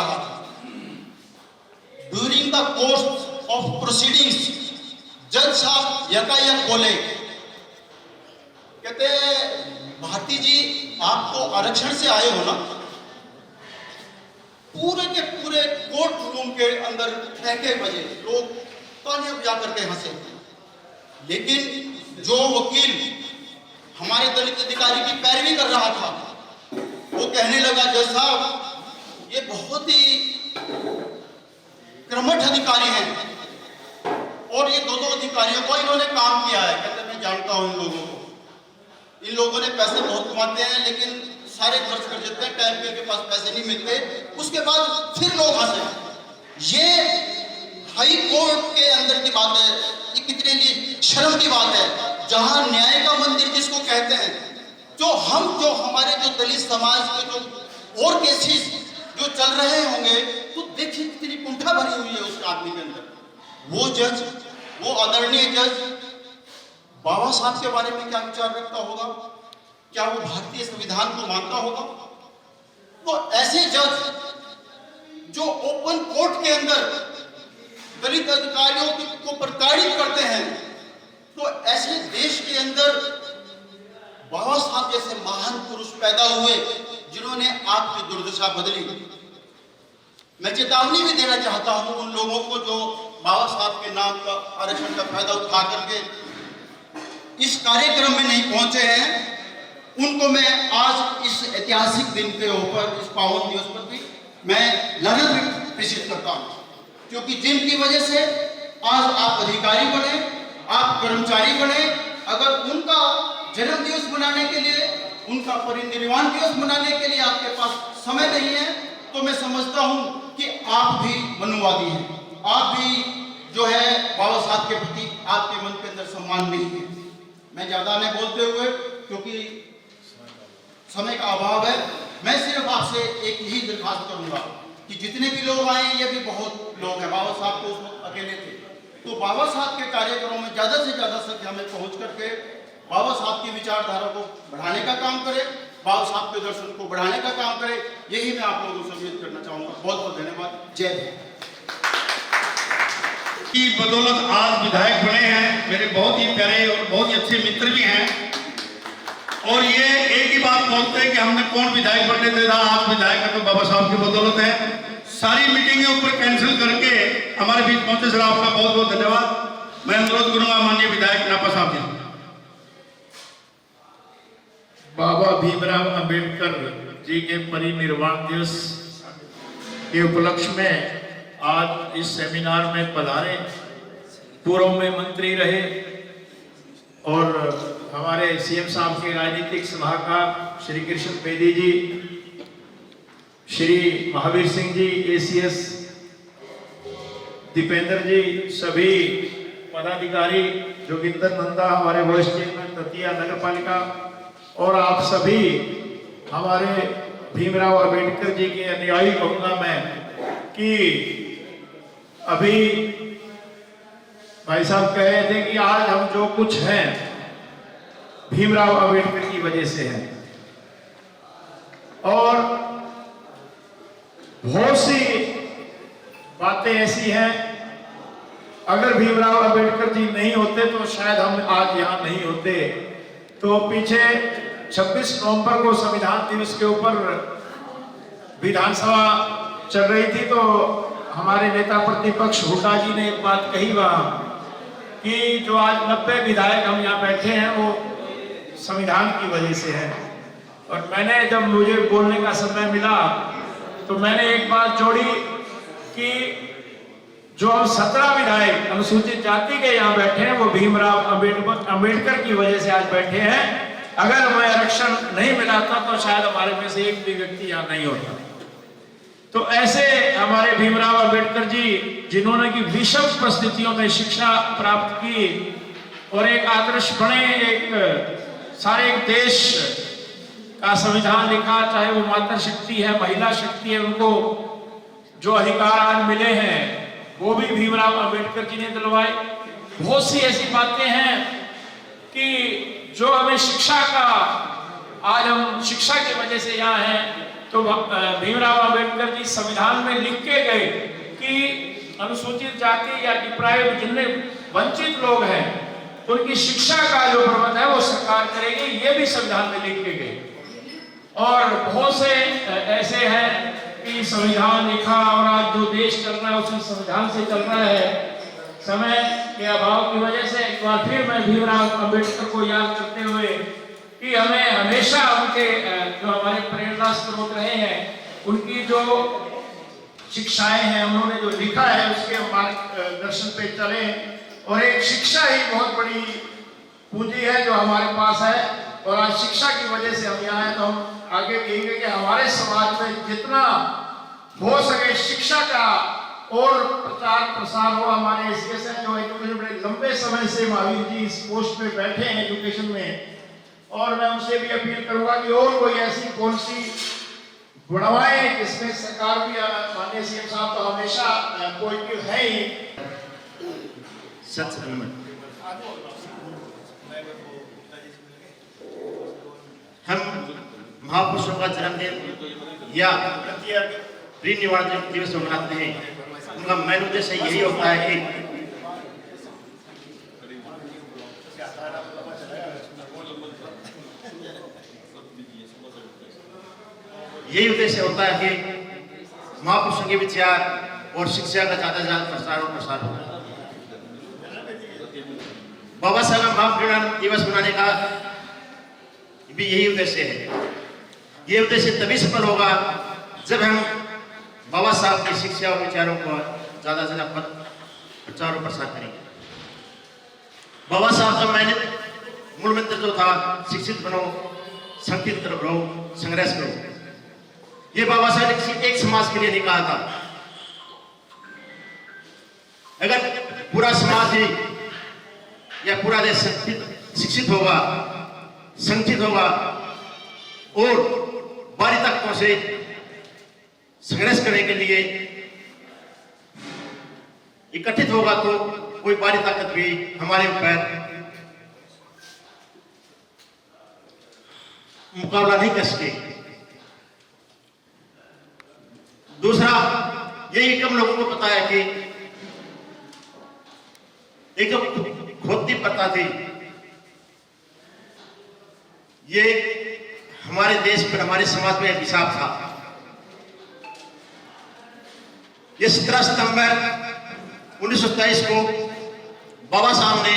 रहा था। During the course of proceedings जज साहब यकायक बोले, कहते भारती जी आप तो आरक्षण से आए हो ना। पूरे के पूरे कोर्ट रूम के अंदर ठहके बजे, लोग तालियां बजा करके हंसे। लेकिन जो वकील हमारे दलित अधिकारी की पैरवी कर रहा था वो कहने लगा, जज साहब ये बहुत ही कर्मठ अधिकारी हैं और ये दो अधिकारियों को इन्होंने काम किया है। कहते मैं जानता हूं इन लोगों को, इन लोगों ने पैसे बहुत कमाते हैं लेकिन सारे खर्च कर देते हैं, टाइम पे इनके पास पैसे नहीं मिलते। उसके बाद फिर लोग हंसे। ये हाई कोर्ट के अंदर की बात है, ये कितने लिए शर्म की बात है, जहां न्याय का मंदिर जिसको कहते हैं, जो हमारे जो दलित समाज के जो और केसेस जो चल रहे होंगे, तो देखिए कितनी कुंठा भरी हुई है उस आदमी के अंदर। वो जज, वो आदरणीय जज बाबा साहब के बारे में क्या विचार रखता होगा? क्या वो भारतीय संविधान को मानता होगा? तो ऐसे जज जो ओपन कोर्ट के अंदर दलित अधिकारियों को प्रताड़ित करते हैं, तो ऐसे देश के अंदर बाबा साहब जैसे महान पुरुष पैदा हुए जिन्होंने आपकी दुर्दशा बदली। मैं चेतावनी भी देना चाहता हूं उन लोगों को जो बाबा साहब के नाम का आरक्षण का फायदा उठा करके इस कार्यक्रम में नहीं पहुंचे हैं। उनको मैं आज इस ऐतिहासिक दिन के ऊपर, इस पावन दिवस पर भी मैं नमन प्रेषित करता हूं, क्योंकि जिनकी वजह से आज आप अधिकारी बने, आप कर्मचारी बने, अगर उनका जन्म दिवस मनाने के लिए, उनका परिनिर्वाण दिवस मनाने के लिए आपके पास समय नहीं है, तो मैं समझता हूं कि आप भी मनुवादी हैं। आप भी जो है बाबा साहब के प्रति आपके मन के अंदर सम्मान नहीं है। मैं ज्यादा नहीं बोलते हुए, क्योंकि समय का अभाव है, मैं सिर्फ आपसे एक ही दरखास्त करूंगा कि जितने भी लोग आए, ये भी बहुत लोग हैं, बाबा साहब तो उस वक्त अकेले थे, तो बाबा साहब के कार्यक्रमों में ज्यादा से ज्यादा संख्या में पहुंच करके बाबा साहब की विचारधारा को बढ़ाने का काम करें, बाबा साहब के दर्शन को बढ़ाने का काम करें। यही मैं आप लोगों से उम्मीद करना चाहूंगा। बहुत बहुत धन्यवाद। जय हिंद। की बदौलत आज विधायक बने हैं, मेरे बहुत ही प्यारे और बहुत ही अच्छे मित्र भी हैं, और ये एक ही बात बोलते हैं कि हमने कौन विधायक बनने दे रहा, आज विधायक है तो बाबा साहब की बदौलत है। सारी मीटिंगें ऊपर कैंसिल करके हमारे बीच पहुंचे, सर आपका बहुत बहुत धन्यवाद। मैं अनुरोध करूंगा माननीय विधायक नापा साहब जी। बाबा भीमराव अंबेडकर जी के परिनिर्वाण दिवस के उपलक्ष्य में आज इस सेमिनार में पधारे, पूर्व में मंत्री रहे और हमारे सीएम साहब के राजनीतिक सलाहकार श्री कृष्ण बेदी जी, श्री महावीर सिंह जी, एसीएस दीपेंद्र जी, सभी पदाधिकारी, जोगिंदर नंदा हमारे वाइस चेयरमैन दतिया नगर पालिका, और आप सभी हमारे भीमराव अंबेडकर जी के अनुयायी कहूंगा मैं कि अभी भाई साहब कह रहे थे कि आज हम जो कुछ हैं भीमराव अंबेडकर की वजह से है, और बहुत सी बातें ऐसी हैं, अगर भीमराव अंबेडकर जी नहीं होते तो शायद हम आज यहाँ नहीं होते। तो पीछे 26 नवंबर को संविधान दिवस के ऊपर विधानसभा चल रही थी, तो हमारे नेता प्रतिपक्ष हुड्डा जी ने एक बात कही वहां कि जो आज 90 विधायक हम यहाँ बैठे हैं वो संविधान की वजह से है। और मैंने जब मुझे बोलने का समय मिला तो मैंने एक बात जोड़ी कि जो हम 17 विधायक अनुसूचित जाति के यहाँ बैठे हैं वो भीमराव अंबेडकर की वजह से आज बैठे हैं। अगर हमें आरक्षण नहीं मिला था तो शायद हमारे में से एक भी व्यक्ति यहाँ नहीं होता। तो ऐसे हमारे भीमराव अंबेडकर जी, जिन्होंने की विषम परिस्थितियों में शिक्षा प्राप्त की और एक आदर्श बने, एक सारे एक देश का संविधान लिखा, चाहे वो मातृशक्ति है, महिला शक्ति है, उनको जो अधिकार आज मिले हैं वो भी भीमराव अंबेडकर जी ने दिलवाए। बहुत सी ऐसी बातें हैं कि जो हमें शिक्षा का, आज हम शिक्षा की वजह से यहाँ हैं, तो भीमराव अंबेडकर जी संविधान में लिख के गए कि अनुसूचित जाति या डिप्राइव्ड जितने वंचित लोग हैं उनकी शिक्षा का जो प्रबंध है वो सरकार करेगी, ये भी संविधान में लिख के गए। और बहुत से ऐसे हैं कि संविधान लिखा और आज जो देश चल रहा है उसी संविधान से चल रहा है। समय के अभाव की वजह से एक बार फिर मैं भीमराव अंबेडकर को याद करते हुए कि हमें हमेशा उनके जो हमारे प्रेरणा स्रोत रहे हैं उनकी जो शिक्षाएं हैं, उन्होंने जो लिखा है उसके मार्गदर्शन पे चले। और एक शिक्षा ही बहुत बड़ी पूंजी है जो हमारे पास है, और आज शिक्षा की वजह से हम यहाँ हैं। तो हम आगे कहेंगे कि हमारे समाज में जितना हो सके शिक्षा का और प्रचार प्रसार हो। हमारे एसएस हैं जो एजुकेशन बड़े लंबे समय से महावीर जी इस पोस्ट पे बैठे हैं एजुकेशन में, और मैं उनसे भी अपील करूंगा कि और कोई ऐसी पॉलिसी बढ़वाएं जिसमें सरकार भी, माननीय सीएम साहब तो हमेशा पॉजिटिव है ही। हम महापुरुषों का जन्मदिन या परिनिर्वाण दिवस मनाते हैं, उनका मेन उद्देश्य यही होता है कि यही उद्देश्य होता है कि महापुरुषों के विचार और शिक्षा का ज्यादा से ज्यादा प्रसार और प्रसार होता है। बाबा साहब महापरिनिर्वाण दिवस मनाने का भी यही उद्देश्य है। ये उद्देश्य तभी सफल होगा जब हम बाबा साहब की शिक्षा और विचारों को ज्यादा से ज्यादा प्रचार और प्रसार करेंगे। बाबा साहब का मैंने मूल मंत्र जो था, शिक्षित बनो, संगठित रहो, संघर्ष करो, ये बाबा साहब ने किसी एक समाज के लिए नहीं कहा था। अगर पूरा समाज ही या पूरा देश शिक्षित होगा, संगठित होगा और बाहरी ताकतों से संघर्ष करने के लिए इकट्ठित होगा तो कोई बाहरी ताकत भी हमारे ऊपर मुकाबला नहीं कर सके। दूसरा, यही कम लोगों को पता है कि एक खोती प्रथा थी, ये हमारे देश पर, हमारे समाज में अभिशाप था। ये 17 सितंबर 1927 को बाबा साहब ने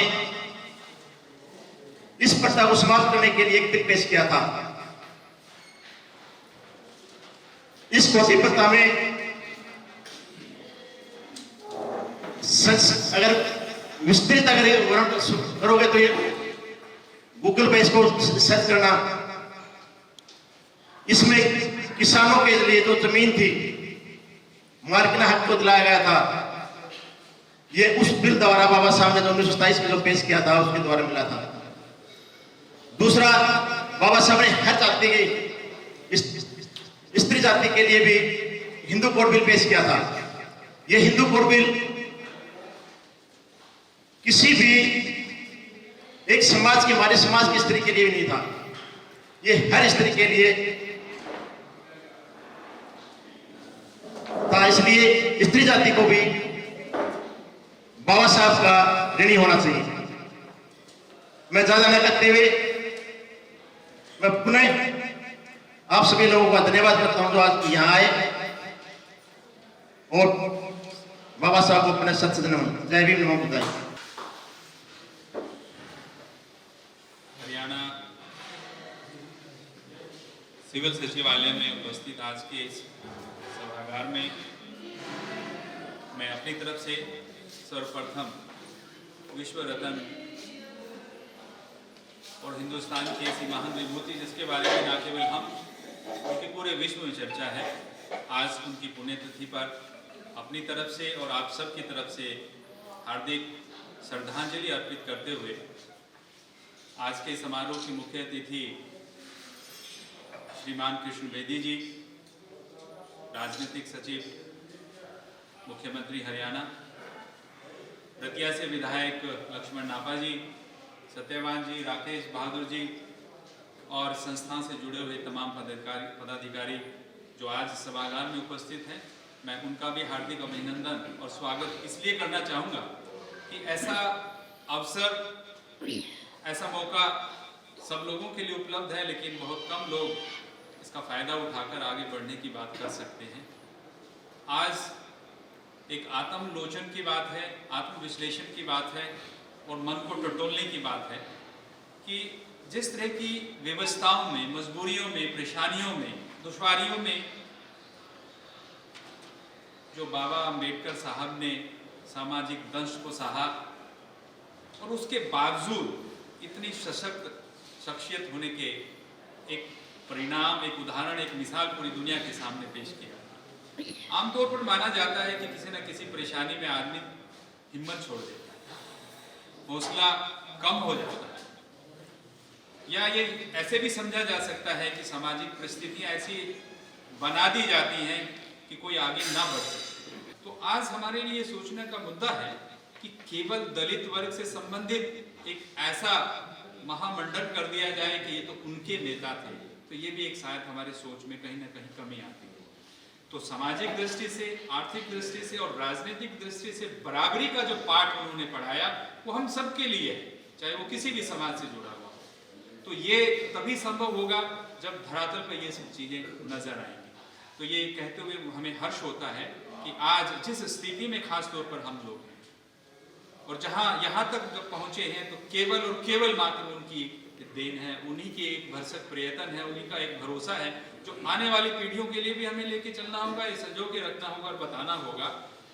इस प्रथा को समाप्त करने के लिए एक बिल पेश किया था। इस खोती प्रथा में अगर विस्तृत वर्णन करोगे तो ये गूगल पे इसको सर्च करना, इसमें किसानों के लिए जो जमीन थी, मालिकाना हक को दिलाया गया था। ये उस बिल द्वारा बाबा साहब ने जो 1927 में जो पेश किया था उसके द्वारा मिला था। दूसरा, बाबा साहब ने हर जाति की, स्त्री जाति के लिए भी हिंदू कोड बिल पेश किया था। यह हिंदू कोड बिल किसी भी एक समाज के, हमारे समाज की स्त्री के लिए भी नहीं था, ये हर स्त्री के लिए था। इसलिए स्त्री जाति को भी बाबा साहब का ऋणी होना चाहिए। मैं ज्यादा न करते हुए मैं पुनः आप सभी लोगों का धन्यवाद करता हूं जो आज यहां आए और बाबा साहब को अपने सत सत नमन। जय भीम, नमो बुद्धाय। हरियाणा सिविल सचिवालय में उपस्थित आज के इस सभागार में मैं अपनी तरफ से सर्वप्रथम विश्व रत्न और हिंदुस्तान की ऐसी महान विभूति जिसके बारे में ना केवल हम बल्कि पूरे विश्व में चर्चा है, आज उनकी पुण्यतिथि पर अपनी तरफ से और आप सब की तरफ से हार्दिक श्रद्धांजलि अर्पित करते हुए आज के समारोह की मुख्य अतिथि श्रीमान कृष्ण बेदी जी, राजनीतिक सचिव मुख्यमंत्री हरियाणा, रतिया से विधायक लक्ष्मण नापा जी, सत्यवान जी, राकेश बहादुर जी और संस्था से जुड़े हुए तमाम पदाधिकारी, जो आज सभागार में उपस्थित हैं, मैं उनका भी हार्दिक अभिनंदन और स्वागत इसलिए करना चाहूँगा कि ऐसा अवसर, ऐसा मौका सब लोगों के लिए उपलब्ध है, लेकिन बहुत कम लोग इसका फ़ायदा उठाकर आगे बढ़ने की बात कर सकते हैं। आज एक आत्मलोचन की बात है, आत्मविश्लेषण की बात है और मन को टटोलने की बात है कि जिस तरह की व्यवस्थाओं में, मजबूरियों में, परेशानियों में, दुश्वारियों में जो बाबा अम्बेडकर साहब ने सामाजिक दंश को सहा और उसके बावजूद इतनी सशक्त शख्सियत होने के एक परिणाम, एक उदाहरण, एक मिसाल पूरी दुनिया के सामने पेश किया। आमतौर पर माना जाता है कि किसी न किसी परेशानी में आदमी हिम्मत छोड़ देता है, हौसला कम हो जाता है, या ये ऐसे भी समझा जा सकता है कि सामाजिक परिस्थितियां ऐसी बना दी जाती हैं कि कोई आगे ना बढ़ सके। तो आज हमारे लिए सोचने का मुद्दा है कि केवल दलित वर्ग से संबंधित एक ऐसा महामंडल कर दिया जाए कि ये तो उनके नेता थे, तो ये भी एक शायद हमारे सोच में कहीं ना कहीं कमी आती है। तो सामाजिक दृष्टि से, आर्थिक दृष्टि से और राजनीतिक दृष्टि से बराबरी का जो पाठ उन्होंने पढ़ाया वो हम सबके लिए है, चाहे वो किसी भी समाज से जुड़ा हुआ हो। तो ये तभी संभव होगा जब धरातल पर ये सब चीजें नजर आएंगी। तो ये कहते हुए हमें हर्ष होता है कि आज जिस स्थिति में खास तौर पर हम लोग हैं और जहां यहाँ तक जब पहुंचे हैं, तो केवल और केवल मात्र उनकी देन है, उन्हीं के एक भरसक प्रयत्न है, उन्हीं का एक भरोसा है जो आने वाली पीढ़ियों के लिए भी हमें लेके चलना होगा, ये संजो के रखना होगा और बताना होगा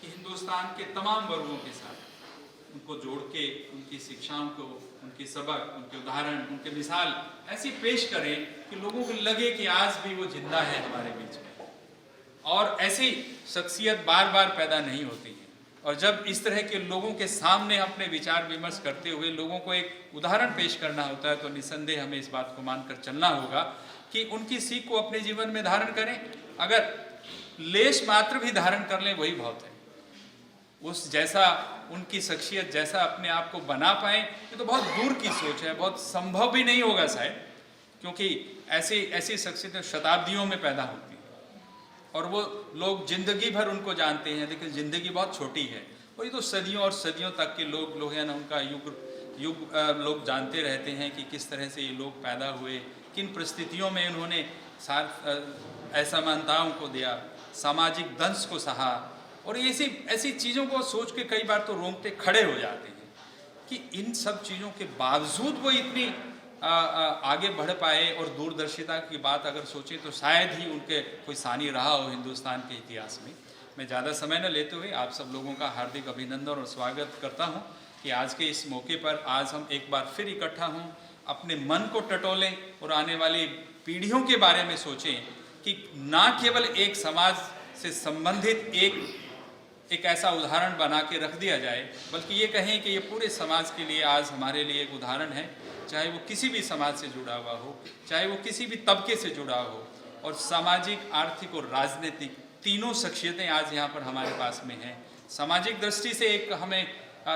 कि हिंदुस्तान के तमाम वर्गों के साथ उनको जोड़ के उनकी शिक्षाओं को, उनके सबक, उनके उदाहरण, उनके मिसाल ऐसी पेश करें कि लोगों को लगे कि आज भी वो जिंदा है हमारे बीच में। और ऐसी शख्सियत बार बार पैदा नहीं होती है, और जब इस तरह के लोगों के सामने अपने विचार विमर्श करते हुए लोगों को एक उदाहरण पेश करना होता है, तो निस्संदेह हमें इस बात को मानकर चलना होगा कि उनकी सीख को अपने जीवन में धारण करें। अगर लेश मात्र भी धारण कर लें वही बहुत है। उस जैसा उनकी शख्सियत जैसा अपने आप को बना पाए, ये तो बहुत दूर की सोच है, बहुत संभव भी नहीं होगा शायद, क्योंकि ऐसी शख्सियतें शताब्दियों में पैदा होती है और वो लोग जिंदगी भर उनको जानते हैं, लेकिन जिंदगी बहुत छोटी है और ये तो सदियों और सदियों तक के लोग हैं ना, उनका युग लोग जानते रहते हैं कि किस तरह से ये लोग पैदा हुए, किन परिस्थितियों में उन्होंने असमानताओं को दिया, सामाजिक दंश को सहा। और ऐसी चीज़ों को सोच के कई बार तो रोंगटे खड़े हो जाते हैं कि इन सब चीज़ों के बावजूद वो इतनी आगे बढ़ पाए। और दूरदर्शिता की बात अगर सोचें तो शायद ही उनके कोई सानी रहा हो हिंदुस्तान के इतिहास में। मैं ज़्यादा समय न लेते हुए आप सब लोगों का हार्दिक अभिनंदन और स्वागत करता हूं कि आज के इस मौके पर आज हम एक बार फिर इकट्ठा हों, अपने मन को टटोलें और आने वाली पीढ़ियों के बारे में सोचें कि ना केवल एक समाज से संबंधित एक ऐसा उदाहरण बना के रख दिया जाए, बल्कि ये कहें कि ये पूरे समाज के लिए आज हमारे लिए एक उदाहरण है, चाहे वो किसी भी समाज से जुड़ा हुआ हो, चाहे वो किसी भी तबके से जुड़ा हो। और सामाजिक, आर्थिक और राजनीतिक तीनों शख्सियतें आज यहाँ पर हमारे पास में हैं। सामाजिक दृष्टि से एक हमें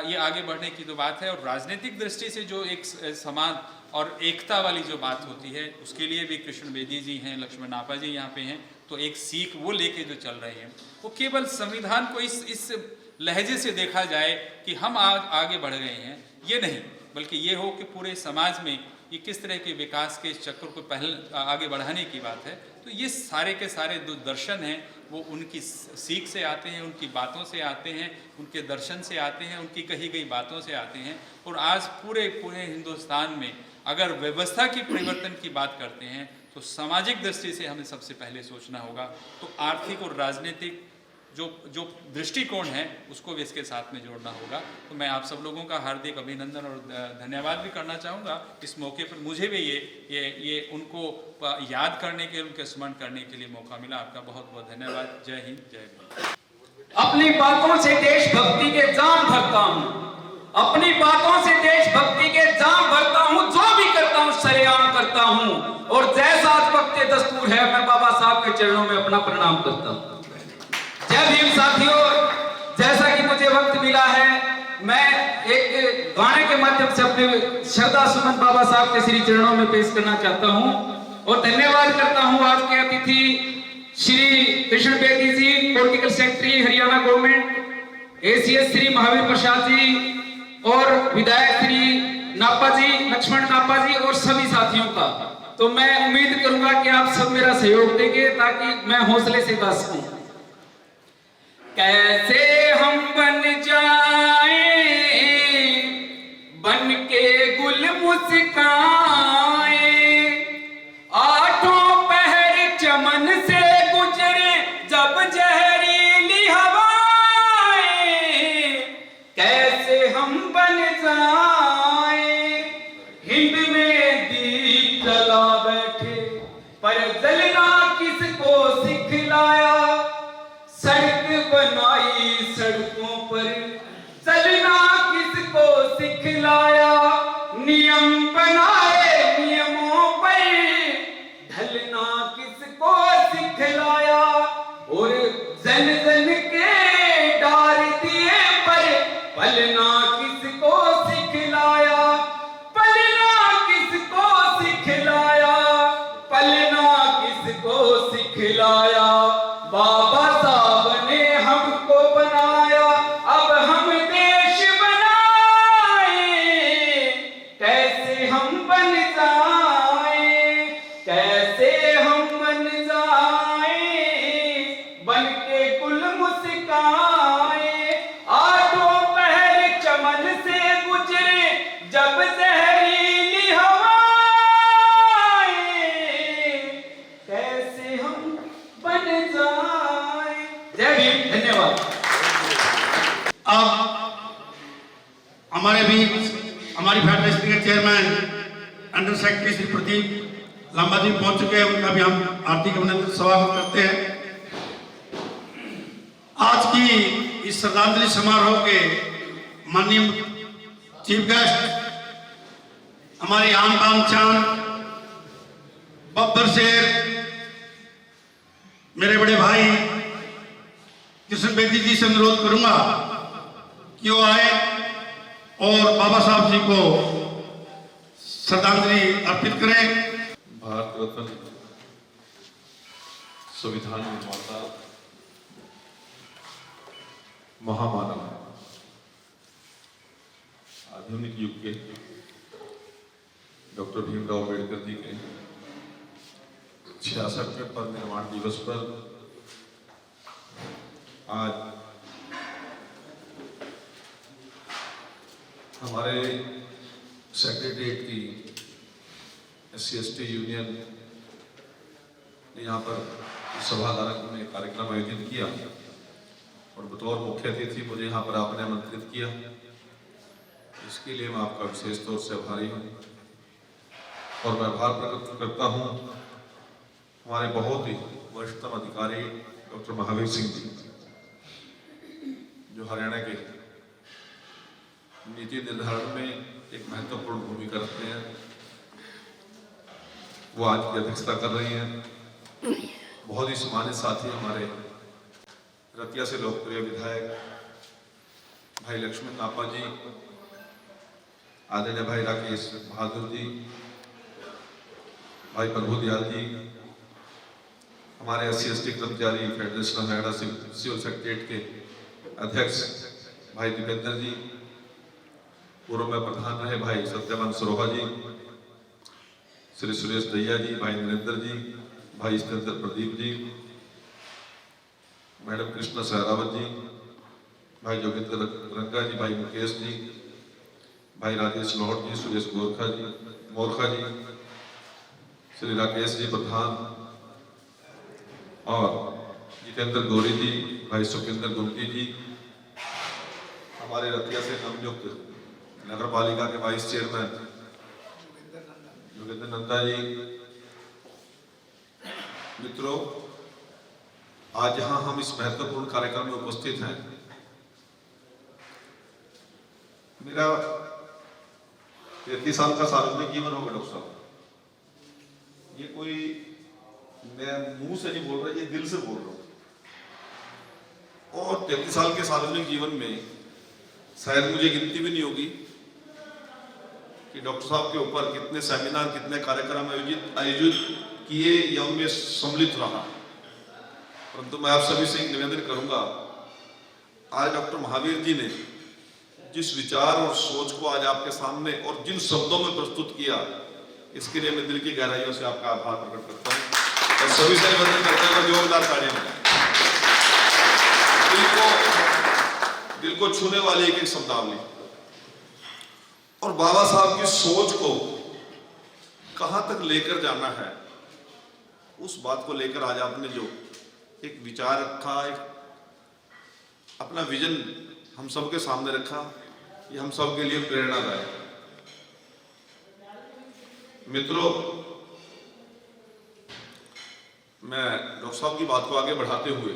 ये आगे बढ़ने की तो बात है, और राजनीतिक दृष्टि से जो एक समान और एकता वाली जो बात होती है, उसके लिए भी कृष्ण बेदी जी हैं, लक्ष्मण नापा जी यहाँ पे हैं, तो एक सीख वो लेके जो चल रहे हैं, वो केवल संविधान को इस लहजे से देखा जाए कि हम आगे बढ़ गए हैं, ये नहीं, बल्कि ये हो कि पूरे समाज में ये किस तरह के विकास के चक्र को आगे बढ़ाने की बात है। तो ये सारे के सारे जो दर्शन हैं वो उनकी सीख से आते हैं, उनकी बातों से आते हैं, उनके दर्शन से आते हैं, उनकी कही गई बातों से आते हैं। और आज पूरे हिंदुस्तान में अगर व्यवस्था की परिवर्तन की बात करते हैं तो सामाजिक दृष्टि से हमें सबसे पहले सोचना होगा। तो आर्थिक और राजनीतिक जो दृष्टिकोण है उसको भी इसके साथ में जोड़ना होगा। तो मैं आप सब लोगों का हार्दिक अभिनंदन और धन्यवाद भी करना चाहूँगा इस मौके पर। मुझे भी ये उनको याद करने के, उनके स्मरण करने के लिए मौका मिला। आपका बहुत बहुत धन्यवाद। जय हिंद, जय भारत। अपनी बातों से देशभक्ति के जाम भरता हूँ, अपनी बातों से देशभक्ति के जाम भरता हूँ, जो भी करता हूँ सरेआम करता हूँ, और जैसा आज वक्त दस्तूर है मैं बाबा साहब के चरणों में अपना प्रणाम करता हूँ। जय भीम साथियों, जैसा कि मुझे वक्त मिला है, मैं एक गाने के माध्यम से अपने श्रद्धा सुमन बाबा साहब के श्री चरणों में पेश करना चाहता हूं और धन्यवाद करता हूं आज के अतिथि Shri Krishna Bedi ji, political secretary Haryana government, ACS Shri Mahavir Prasad ji और विधायक श्री नापा जी, लक्ष्मण नापा जी और सभी साथियों का। तो मैं उम्मीद करूंगा कि आप सब मेरा सहयोग देंगे ताकि मैं हौसले से गा सकूं। कैसे हम बन जाएं, बन के गुल मुस्काए, आठों पहर चमन से गुजरे जब जहरीली हवाएं, कैसे हम बन जाएं, हिंद में दीप जला बैठे पर जलना किसको सिखलाया, सड़क बनाई सड़कों पर चलना किसको सिखलाया, नियम बनाए नियमों पर ढलना किसको सिखलाया, और जन जन के डार दिए पर पलना किसको सिखलाया, पलना किसको सिखलाया, पलना किसको सिखलाया। बाबा साहब ने हमको बनाया, अब हम देश बनाए, कैसे हम बन जाएं, कैसे हम बन जाएं, बन के गुल मुस्काए, आठों पहर चमन से गुजरे जब जहरीली हवाएं, कैसे हम बन जाएं। जय भीम, धन्यवाद। अब हमारे बीच हमारी फेडरेशन के chairman under secretary Shri Pradeep Lamba ji पहुंच चुके हैं, उनका भी हम हार्दिक अभिनंदन स्वागत करते हैं। आज की इस श्रद्धांजलि समारोह के माननीय चीफ गेस्ट हमारी आन बान शान बब्बर शेर मेरे बड़े भाई कृष्ण बेदी जी से अनुरोध करूंगा कि वो आए और बाबा साहब जी को श्रद्धांजलि अर्पित करें। भारत रत्न संविधान निर्माता महामानव आधुनिक युग के डॉक्टर भीमराव अम्बेडकर जी के 66वें परिनिर्वाण दिवस पर आज हमारे सेक्रेटरीट की SC/ST यूनियन ने यहाँ पर सभागार में कार्यक्रम आयोजित किया और बतौर मुख्य अतिथि मुझे यहाँ पर आपने आमंत्रित किया, इसके लिए मैं आपका विशेष तौर से आभारी हूँ। और मैं आभार प्रकट करता हूँ हमारे बहुत ही वरिष्ठतम अधिकारी डॉक्टर महावीर सिंह जी, जो हरियाणा के नीति निर्धारण में एक महत्वपूर्ण भूमिका रखते हैं। वो आज की अध्यक्षता कर रही हैं। बहुत ही सम्मानित साथी हमारे रतिया से लोकप्रिय विधायक भाई लक्ष्मण नापा जी, आदरणीय भाई राकेश बहादुर जी, भाई प्रभु दयाल जी, हमारे SC/ST कर्मचारी federation of Haryana civil secretariat के अध्यक्ष भाई दीपेंद्र जी, पूर्व में प्रधान रहे भाई सत्यवान सरोहा जी, श्री सुरेश दैया जी, भाई नरेंद्र जी, भाई स्तेंद्र प्रदीप जी, मैडम कृष्णा सहरावत जी, भाई जोगिंद्र रंगा जी, भाई मुकेश जी, भाई राजेश लोहट जी, सुरेश मोरखा जी, श्री राकेश जी प्रधान और जितेंद्र गौरी जी, भाई सुखिंदर गुमटी जी, हमारे रतिया से नवनियुक्त नगर पालिका के वाइस चेयरमैन योगेंद्र नंदा जी। मित्रों, आज जहां हम इस महत्वपूर्ण कार्यक्रम में उपस्थित हैं, मेरा 33 साल का सार्वजनिक जीवन होगा डॉक्टर साहब। ये कोई मैं मुंह से नहीं बोल रहा, ये दिल से बोल रहा हूं। और 33 साल के सार्वजनिक जीवन में शायद मुझे गिनती भी नहीं होगी कि डॉक्टर साहब के ऊपर कितने सेमिनार, कितने कार्यक्रम आयोजित किए या उनमें सम्मिलित रहा। परंतु मैं आप सभी से एक निवेदन करूंगा, आज डॉक्टर महावीर जी ने जिस विचार और सोच को आज आपके सामने और जिन शब्दों में प्रस्तुत किया, इसके लिए मैं दिल की गहराइयों से आपका आभार प्रकट करता हूँ और सभी से निवेदन करते हुए जोरदार तालियां बजाएं। दिल को छूने वाली एक एक शब्दावली और बाबा साहब की सोच को कहां तक लेकर जाना है, उस बात को लेकर आज आपने जो एक विचार रखा, एक अपना विजन हम सबके सामने रखा, ये हम सब के लिए प्रेरणादायक। मित्रों, मैं डॉक्टर साहब की बात को आगे बढ़ाते हुए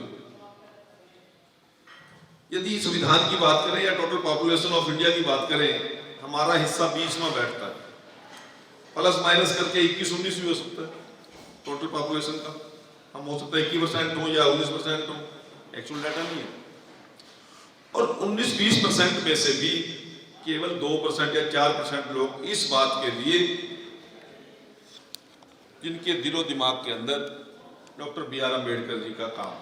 यदि संविधान की बात करें या टोटल पॉपुलेशन ऑफ इंडिया की बात करें, हमारा हिस्सा 20 में बैठता है, प्लस माइनस करके 21-19 भी हो सकता है टोटल पॉपुलेशन का। हम हो सकता है 21% हो या 19% हो, एक्चुअल डाटा नहीं है। और 19-20% में से भी केवल 2% या 4% लोग इस बात के लिए जिनके दिलो दिमाग के अंदर डॉक्टर B.R. अम्बेडकर जी का काम,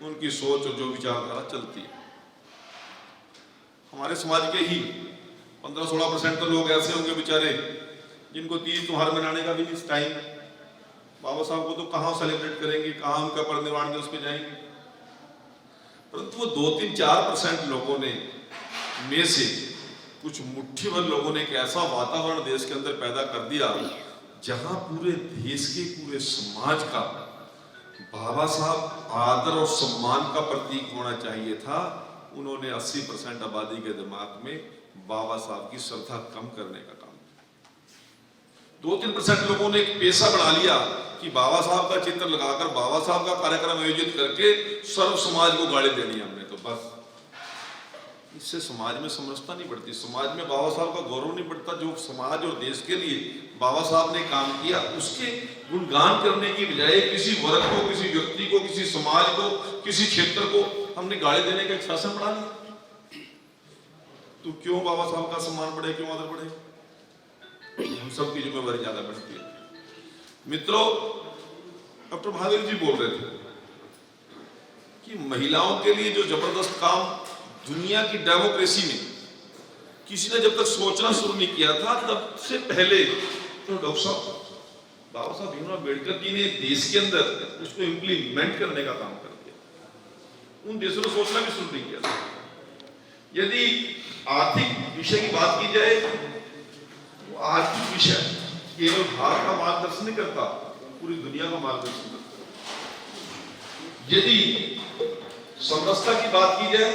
उनकी सोच और जो विचारधारा चलती है। हमारे समाज के ही 15-16% तो लोग ऐसे होंगे बेचारे जिनको तीज त्योहार मनाने का भी नहीं टाइम। बाबा साहब को तो कहाँ सेलिब्रेट करेंगे, कहाँ उनका परिनिर्वाण दिवस पे जाएंगे। परंतु वो 2-3-4% लोगों ने में से कुछ मुट्ठी भर लोगों ने एक ऐसा वातावरण देश के अंदर पैदा कर दिया जहां पूरे देश के पूरे समाज का बाबा साहब आदर और सम्मान का प्रतीक होना चाहिए था। उन्होंने 80% आबादी के दिमाग में बाबा साहब की श्रद्धा कम करने का काम किया। 2-3% लोगों ने एक पेशा बना लिया कि बाबा साहब का चित्र लगाकर बाबा साहब का कार्यक्रम आयोजित करके सर्व समाज को गाली देनी हमने, तो बस इससे समाज में समरसता नहीं बढ़ती, समाज में बाबा साहब का गौरव नहीं बढ़ता। जो समाज और देश के लिए बाबा साहब ने काम किया उसके गुणगान करने की बजाय किसी वर्ग को, किसी व्यक्ति को, किसी समाज को, किसी क्षेत्र को हमने गाली देने का एक शासन बना लिया। तो क्यों बाबा साहब का सम्मान बढ़े, क्यों आदर बढ़े? हम सबकी जिम्मेवारी ज्यादा बढ़ती है। मित्रों, डॉक्टर महावीर जी बोल रहे थे कि महिलाओं के लिए जो जबरदस्त काम दुनिया की डेमोक्रेसी में किसी ने जब तक सोचना शुरू नहीं किया था, तब से पहले तो डॉक्टर साहब बाबा साहब भीमराव अम्बेडकर जी ने देश के अंदर उसको इम्प्लीमेंट करने का काम कर दिया। उन देशों ने सोचना भी शुरू नहीं किया था। यदि आर्थिक विषय की बात की जाए, तो आर्थिक विषय केवल भारत का मार्गदर्शन नहीं करता, पूरी दुनिया का मार्गदर्शन करता। यदि समरसता की बात की जाए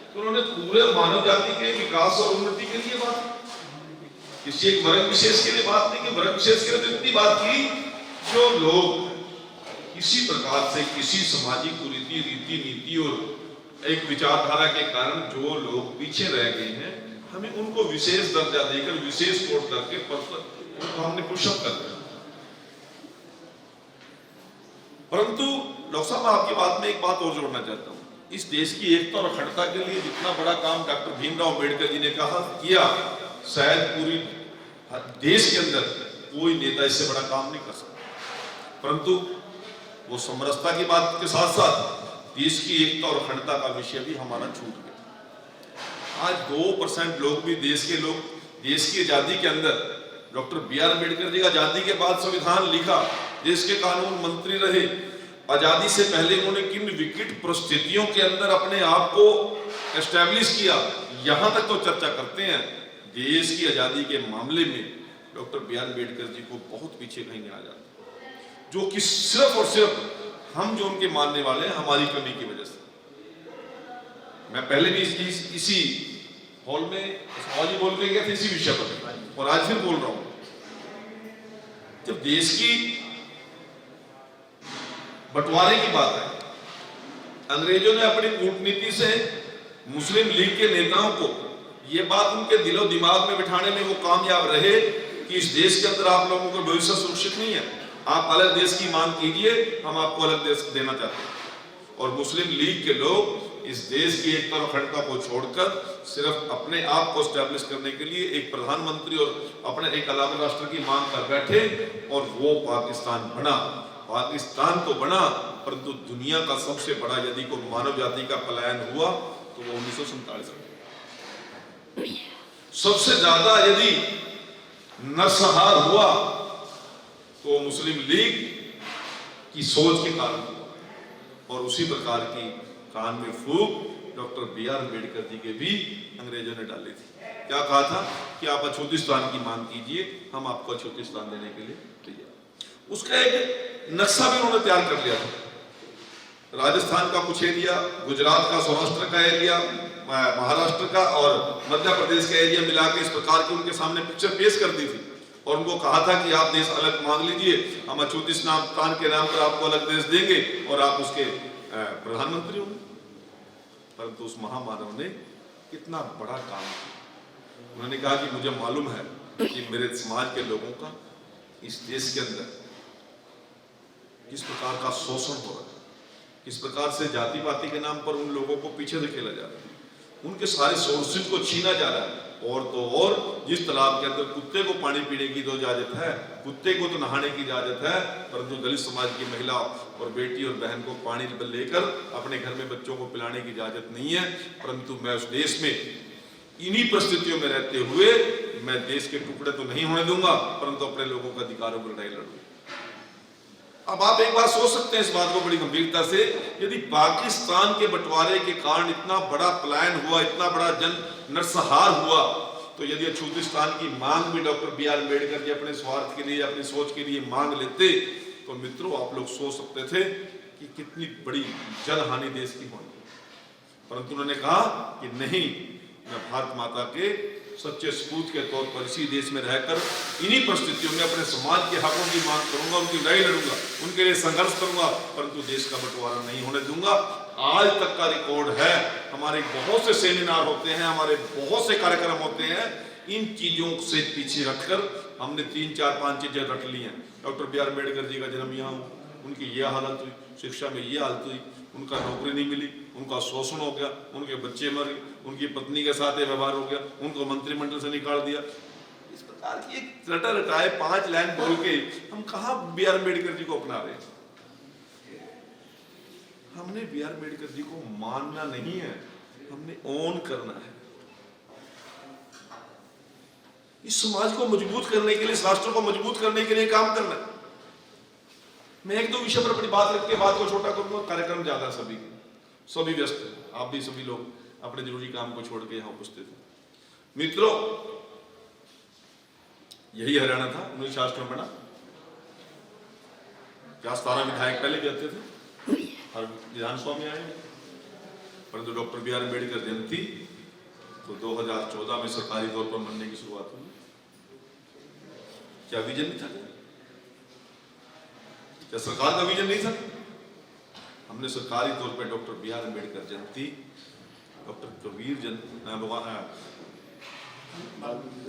तो उन्होंने पूरे मानव जाति के विकास और उन्नति के लिए बात की, किसी एक वर्ग विशेष के लिए बात नहीं कि वर्ग विशेष के लिए इतनी बात की जो लोग किसी प्रकार से किसी सामाजिक कुरीति, रीति नीति और एक विचारधारा के कारण जो लोग पीछे रह गए हैं, हमें उनको विशेष दर्जा देकर विशेष कोड करके उनको हमने पुशअप कर दिया। परंतु डॉक्टर साहब, आपकी बात में एक बात और जोड़ना चाहता हूं। इस देश की एकता और अखंडता के लिए जितना बड़ा काम डॉक्टर भीमराव अम्बेडकर जी ने किया, शायद पूरी देश के अंदर कोई नेता इससे बड़ा काम नहीं कर सकता। परंतु वो समरसता की बात के साथ साथ देश की एकता और अखंडता का विषय भी हमारा छूट गया। आज 2% लोग भी देश के लोग देश की आजादी के अंदर डॉक्टर B.R. अम्बेडकर जी का आजादी के बाद संविधान लिखा, देश के कानून मंत्री रहे, आजादी से पहले उन्होंने किन विकट परिस्थितियों के अंदर अपने आप को एस्टैब्लिश किया, यहां तक तो चर्चा करते हैं। देश की आजादी के मामले में डॉक्टर B.R. अम्बेडकर जी को बहुत पीछे कहीं नहीं आ जाता, जो कि सिर्फ और सिर्फ हम जो उनके मानने वाले हैं हमारी कमी की वजह से। मैं पहले भी इसी हॉल में समाजी बोल के गया था इसी विषय पर, और आज फिर बोल रहा हूं। जब देश की बंटवारे की बात है, अंग्रेजों ने अपनी कूटनीति से मुस्लिम लीग के नेताओं को ये बात उनके दिलो दिमाग में बिठाने में वो कामयाब रहे कि इस देश के अंदर आप लोगों का भविष्य सुरक्षित नहीं है, आप अलग देश की मांग कीजिए, हम आपको अलग देश देना चाहते हैं। और मुस्लिम लीग के लोग इस देश की एकता और अखंडता को छोड़कर सिर्फ अपने आप को स्टैब्लिश करने के लिए एक प्रधानमंत्री और अपने एक अलग राष्ट्र की मांग कर बैठे, और वो पाकिस्तान बना। पाकिस्तान तो बना, परंतु दुनिया का सबसे बड़ा यदि कोई मानव जाति का पलायन हुआ तो वो 1947 में। सबसे ज्यादा यदि नरसंहार हुआ तो मुस्लिम लीग की सोच के कारण हुआ, और उसी प्रकार की कान में फूंक डॉक्टर B.R. अम्बेडकर जी के भी अंग्रेजों ने डाली थी। क्या कहा था कि आप अछूतिस्तान की मांग कीजिए, हम आपको अछूतिस्तान देने के लिए तैयार। उसका एक नक्शा भी उन्होंने तैयार कर लिया था। राजस्थान का कुछ एरिया, गुजरात का, सौराष्ट्र का एरिया, महाराष्ट्र का और मध्य प्रदेश का एरिया मिला के इस प्रकार की उनके सामने पिक्चर पेश कर दी थी, और उनको कहा था कि आप देश अलग मांग लीजिए, हम अछूतिस्तान के नाम पर आपको अलग देश देंगे और आप उसके प्रधानमंत्री होंगे। परंतु उस महामानव ने कितना बड़ा काम किया। उन्होंने कहा कि मुझे मालूम है कि मेरे समाज के लोगों का इस देश के अंदर किस प्रकार का शोषण हो रहा है, किस प्रकार से जाति पाति के नाम पर उन लोगों को पीछे धकेला जा रहा है, उनके सारे सोर्सेज को छीना जा रहा है। और तो और जिस तालाब के अंदर कुत्ते को पानी पीने की तो इजाजत है, कुत्ते को तो नहाने की इजाजत है, परंतु दलित समाज की महिला और बेटी और बहन को पानी लेकर अपने घर में बच्चों को पिलाने की इजाजत नहीं है। परंतु मैं उस देश में इन्हीं परिस्थितियों में रहते हुए मैं देश के टुकड़े तो नहीं होने दूंगा, परंतु अपने लोगों के अधिकारों पर लड़ाई लड़ूंगा। अब आप एक बार सोच सकते हैं इस बात को बड़ी गंभीरता से, यदि पाकिस्तान के बंटवारे के कारण इतना बड़ा पलायन हुआ, इतना बड़ा जन नरसंहार हुआ, तो यदि अछूतिस्तान की मांग भी डॉक्टर B.R. अम्बेडकर जी अपने स्वार्थ के लिए, अपनी सोच के लिए मांग लेते, तो मित्रों आप लोग सोच सकते थे कि कितनी बड़ी जनहानि देश की होनी। परंतु उन्होंने कहा कि नहीं, मैं भारत माता के सच्चे सपूत के तौर पर इसी देश में रहकर इन्हीं परिस्थितियों में अपने समाज के हकों की मांग करूंगा, उनकी लड़ाई लड़ूंगा, उनके लिए संघर्ष करूंगा, परंतु देश का बंटवारा नहीं होने दूंगा। आज तक का रिकॉर्ड है, हमारे बहुत से सेमिनार होते हैं, हमारे बहुत से कार्यक्रम होते हैं, इन चीजों से पीछे हटकर हमने 3, 4, 5 चीजें रट ली हैं। Doctor B.R. अम्बेडकर जी का जन्म यहाँ हुआ, उनकी यह हालत हुई, शिक्षा में यह हालत हुई, उनका नौकरी नहीं मिली, उनका शोषण हो गया, उनके बच्चे मर गए, उनकी पत्नी के साथ व्यवहार हो गया, उनको मंत्रिमंडल से निकाल दिया। इस प्रकार की एक रटा रटाए 5 लाइन बोल के हम कहाँ B.R. अम्बेडकर जी को अपना रहे हैं। हमने B.R. अम्बेडकर जी को मानना नहीं है, हमने ओन करना है। इस समाज को मजबूत करने के लिए, इस राष्ट्र को मजबूत करने के लिए काम करना है। मैं 1-2 विषय पर अपनी बात रख के बात को छोटा करूंगा, कार्यक्रम ज्यादा सभी व्यस्त हैं, आप भी सभी लोग अपने जरूरी काम को छोड़ के यहाँ उपस्थित हैं। मित्रों, यही हरियाणा था 1966 में बना। 17 विधायक पहले भी आते थे, हर विधानसभा में आए, परंतु डॉक्टर B.R. अम्बेडकर जयंती तो 2014 में सरकारी तौर पर मनने की शुरुआत हुई। क्या विजन नहीं था? क्या सरकार का विजन नहीं था? हमने सरकारी तौर पर डॉक्टर B.R. अम्बेडकर जयंती, डॉक्टर कबीर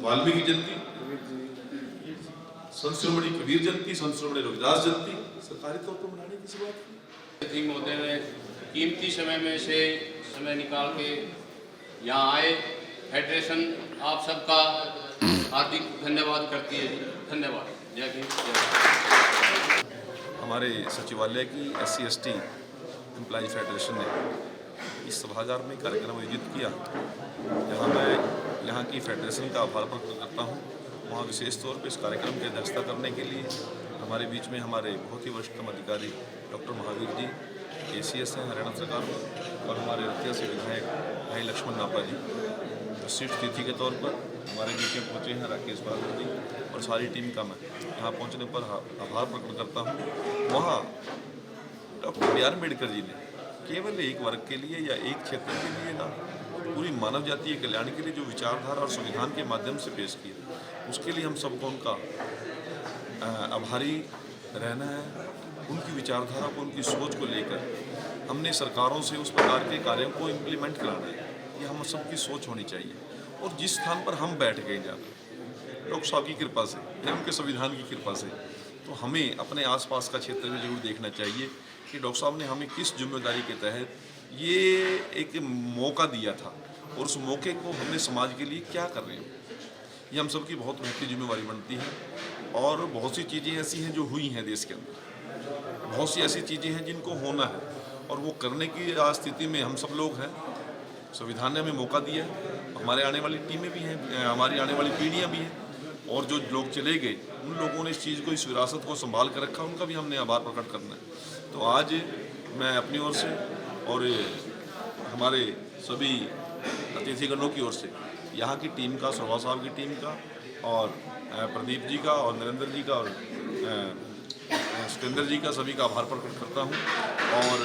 वाल्मीकि जयंती, संत शिरोमणि कबीर जयंती, संत शिरोमणि रविदास जयंती सरकारी तौर पर मनाने की शुरुआत की। महोदय ने कीमती समय में से समय निकाल के यहाँ आए। फेडरेशन आप सबका हार्दिक धन्यवाद करती है। धन्यवाद। जय भीम। हमारे सचिवालय की SC/ST एम्प्लॉय फेडरेशन ने इस सभागार में कार्यक्रम आयोजित किया, जहां मैं यहाँ की फेडरेशन का आभार प्रकट करता हूँ। वहाँ विशेष तौर पर इस कार्यक्रम की अध्यक्षता करने के लिए हमारे बीच में हमारे बहुत ही वरिष्ठतम अधिकारी डॉक्टर महावीर जी ACS हैं हरियाणा सरकार में, और हमारे रतिया से विधायक भाई लक्ष्मण नापा जी विशिष्ट अतिथि के तौर पर हमारे बीच में पहुँचे हैं। राकेश बाबू जी और सारी टीम का मैं यहाँ पहुँचने पर आभार प्रकट करता हूँ। वहाँ डॉक्टर B.R. अम्बेडकर जी ने केवल एक वर्ग के लिए या एक क्षेत्र के लिए ना, पूरी मानव जातीय कल्याण के लिए जो विचारधारा और संविधान के माध्यम से पेश किया, उसके लिए हम सबको उनका आभारी रहना है। उनकी विचारधारा को, उनकी सोच को लेकर हमने सरकारों से उस प्रकार के कार्यों को इम्प्लीमेंट कराना है। ये हम सबकी सोच होनी चाहिए। और जिस स्थान पर हम बैठ गए जाकर डॉक्टर साहब की कृपा से या उनके संविधान की कृपा से, तो हमें अपने आसपास का क्षेत्र में जरूर देखना चाहिए कि डॉक्टर साहब ने हमें किस जिम्मेदारी के तहत ये एक मौका दिया था, और उस मौके को हमने समाज के लिए क्या कर रहे हैं। ये हम सबकी बहुत महत्वपूर्ण जिम्मेवारी बनती है। और बहुत सी चीज़ें ऐसी हैं जो हुई हैं देश के अंदर, बहुत सी ऐसी चीज़ें हैं जिनको होना है और वो करने की आज स्थिति में हम सब लोग हैं। संविधान ने हमें मौका दिया है, हमारे आने वाली टीमें भी हैं, हमारी आने वाली पीढ़ियाँ भी हैं, और जो लोग चले गए उन लोगों ने इस चीज़ को, इस विरासत को संभाल कर रखा, उनका भी हमने आभार प्रकट करना है। तो आज मैं अपनी ओर से और हमारे सभी अतिथिगणों की ओर से यहाँ की टीम का, शोभा साहब की टीम का और प्रदीप जी का और नरेंद्र जी का और सिकंदर जी का, सभी का आभार प्रकट करता हूँ। और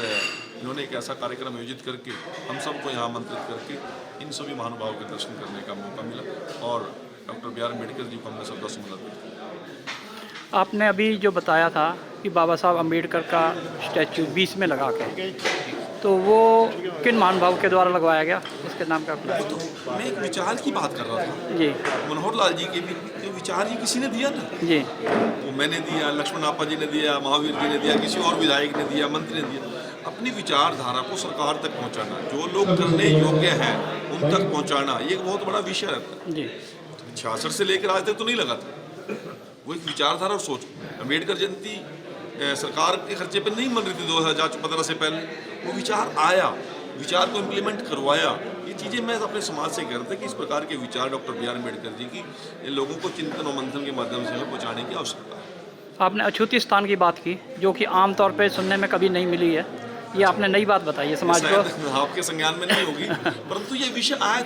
इन्होंने एक ऐसा कार्यक्रम आयोजित करके हम सबको यहाँ आमंत्रित करके इन सभी महानुभावों के दर्शन करने का मौका मिला और doctor B are Ambedkar ji को हमने श्रद्धासुमन अर्पित किया। आपने अभी जो बताया था कि बाबा साहब अम्बेडकर का स्टैचू 20 में लगा के, तो वो किन महानुभाव के द्वारा लगवाया गया, उसके नाम का तो मैं एक विचार की बात कर रहा था जी। मनोहर लाल जी के भी जो विचार ही किसी ने दिया ना, जी, वो मैंने दिया, लक्ष्मण आपा जी ने दिया, महावीर जी ने दिया, किसी और विधायक ने दिया, मंत्री ने दिया। अपनी विचारधारा को सरकार तक पहुंचाना, जो लोग करने योग्य हैं उन तक पहुंचाना, ये एक बहुत बड़ा विषय रहता है। जी, 66 से लेकर आज तक तो नहीं लगा था, वो एक विचारधारा और सोच। अम्बेडकर जयंती सरकार के खर्चे पे नहीं बन रही थी 2015 से पहले, वो विचार आया, विचार को इम्प्लीमेंट करवाया। ये चीज़ें मैं अपने समाज से कह रहा था कि इस प्रकार के विचार doctor B are Ambedkar ji की लोगों को चिंतन और मंथन के माध्यम से हमें पहुँचाने की आवश्यकता है। आपने अछूती स्थान की बात की, जो कि आमतौर पे सुनने में कभी नहीं मिली है। ये आपने नई बात बताई है समाज को, आपके संज्ञान में नहीं होगी, परंतु ये विषय आया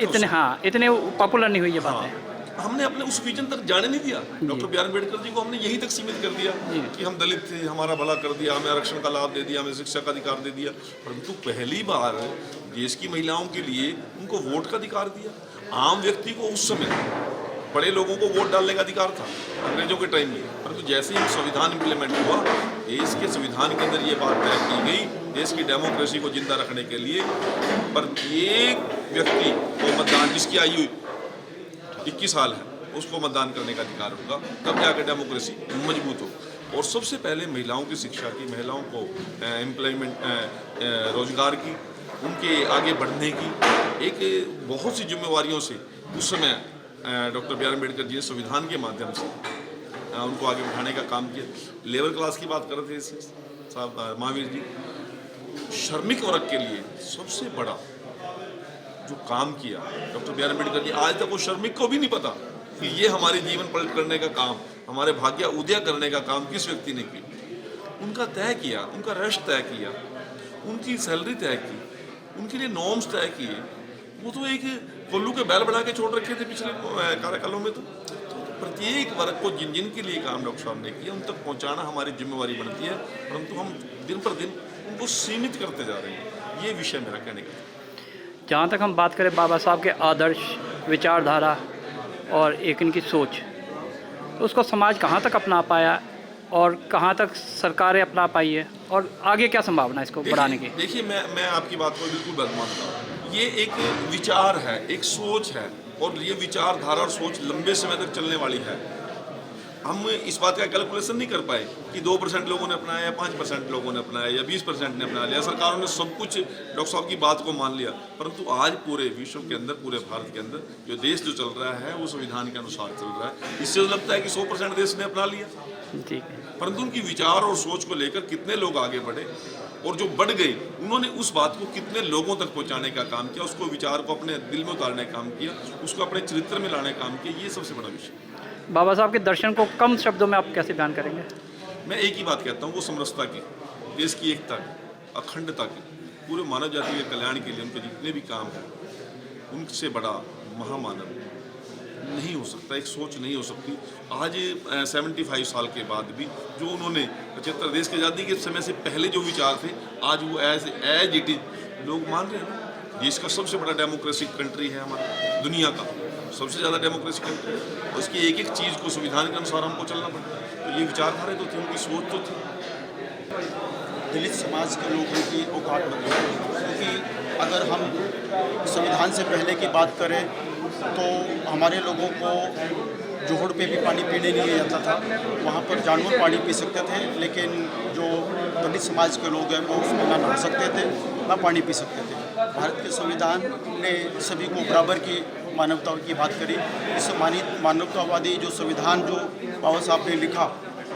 इतने पॉपुलर नहीं हुई ये बातें। हमने अपने उस विजन तक जाने नहीं दिया। Doctor B are Ambedkar ji को हमने यहीं तक सीमित कर दिया कि हम दलित थे, हमारा भला कर दिया, हमें आरक्षण का लाभ दे दिया, हमें शिक्षा का अधिकार दे दिया, परंतु पहली बार देश की महिलाओं के लिए उनको वोट का अधिकार दिया। आम व्यक्ति को उस समय, बड़े लोगों को वोट डालने का अधिकार था अंग्रेजों के टाइम में, परंतु जैसे ही संविधान इम्प्लीमेंट हुआ, देश के संविधान के अंदर ये बात तय की गई, देश की डेमोक्रेसी को जिंदा रखने के लिए प्रत्येक व्यक्ति को मतदान, जिसकी आयु 21 साल है, उसको मतदान करने का अधिकार होगा, तब जाकर डेमोक्रेसी मजबूत हो। और सबसे पहले महिलाओं की शिक्षा की, महिलाओं को एम्प्लॉयमेंट, रोजगार की, उनके आगे बढ़ने की एक बहुत सी जिम्मेवारियों से उस समय doctor B are Ambedkar ji ने संविधान के माध्यम से उनको आगे बढ़ाने का काम किया। लेबर क्लास की बात कर रहे थे साहब महावीर जी, श्रमिक वर्ग के लिए सबसे बड़ा जो काम किया doctor B are Ambedkar ji, आज तक वो श्रमिक को भी नहीं पता कि ये हमारे जीवन पलट करने का काम, हमारे भाग्य उदय करने का काम किस व्यक्ति ने किया। उनका तय किया, उनका रश तय किया, उनकी सैलरी तय की, उनके लिए नॉर्म्स तय किए। वो तो एक कोल्लू के बैल बना के छोड़ रखे थे पिछले कार्यकालों में। तो प्रत्येक वर्ग को जिन जिन के लिए काम डॉक्टर साहब ने किया, उन तक पहुँचाना हमारी जिम्मेवारी बनती है, परंतु हम दिन पर दिन उनको सीमित करते जा रहे हैं। ये विषय मेरा कहने का। जहाँ तक हम बात करें बाबा साहब के आदर्श, विचारधारा और एक इनकी सोच, तो उसको समाज कहाँ तक अपना पाया और कहाँ तक सरकारें अपना पाई है, और आगे क्या संभावना है इसको बढ़ाने की? देखिए, मैं आपकी बात को बिल्कुल बात मानता हूँ। ये एक विचार है, एक सोच है, और ये विचारधारा और सोच लंबे समय तक चलने वाली है। हम इस बात का कैलकुलेशन नहीं कर पाए कि 2% लोगों ने अपनाया या 5% लोगों ने अपनाया या 20% ने अपना लिया, सरकारों ने सब कुछ डॉक्टर साहब की बात को मान लिया। परंतु आज पूरे विश्व के अंदर, पूरे भारत के अंदर जो देश जो चल रहा है वो संविधान के अनुसार चल रहा है। इससे तो लगता है कि 100% देश ने अपना लिया, ठीक है, परंतु उनकी विचार और सोच को लेकर कितने लोग आगे बढ़े, और जो बढ़ गए उन्होंने उस बात को कितने लोगों तक पहुंचाने का काम किया, उसको विचार को अपने दिल में उतारने का काम किया, उसको अपने चरित्र में लाने का काम किया। ये सबसे बड़ा विषय। बाबा साहब के दर्शन को कम शब्दों में आप कैसे बयान करेंगे? मैं एक ही बात कहता हूँ, वो समरसता की, देश की एकता की, अखंडता की, पूरे मानव जाति के कल्याण के लिए उनके जितने भी काम हैं, उनसे बड़ा महामानव नहीं हो सकता, एक सोच नहीं हो सकती। आज 75 साल के बाद भी जो उन्होंने 75 देश की आज़ादी के समय से पहले जो विचार थे, आज वो एज इट इज लोग मान रहे हैं। देश का सबसे बड़ा डेमोक्रेटिक कंट्री है हमारा, दुनिया का सबसे ज़्यादा डेमोक्रेसी कंट्री, और उसकी एक एक चीज़ को संविधान के अनुसार हमको चलना पड़ता है। तो ये विचारधारा तो थी, उनकी सोच तो थी। दलित समाज के लोगों की औकात बदली, क्योंकि अगर हम संविधान से पहले की बात करें तो हमारे लोगों को जोहड़ पे भी पानी पीने नहीं जाता था, वहाँ पर जानवर पानी पी सकते थे, लेकिन जो दलित समाज के लोग हैं वो उसमें ना नहा सकते थे, ना पानी पी सकते थे। भारत के संविधान ने सभी को बराबर की मानवता की बात करी। इस मानवतावादी जो संविधान जो बाबा साहब ने लिखा,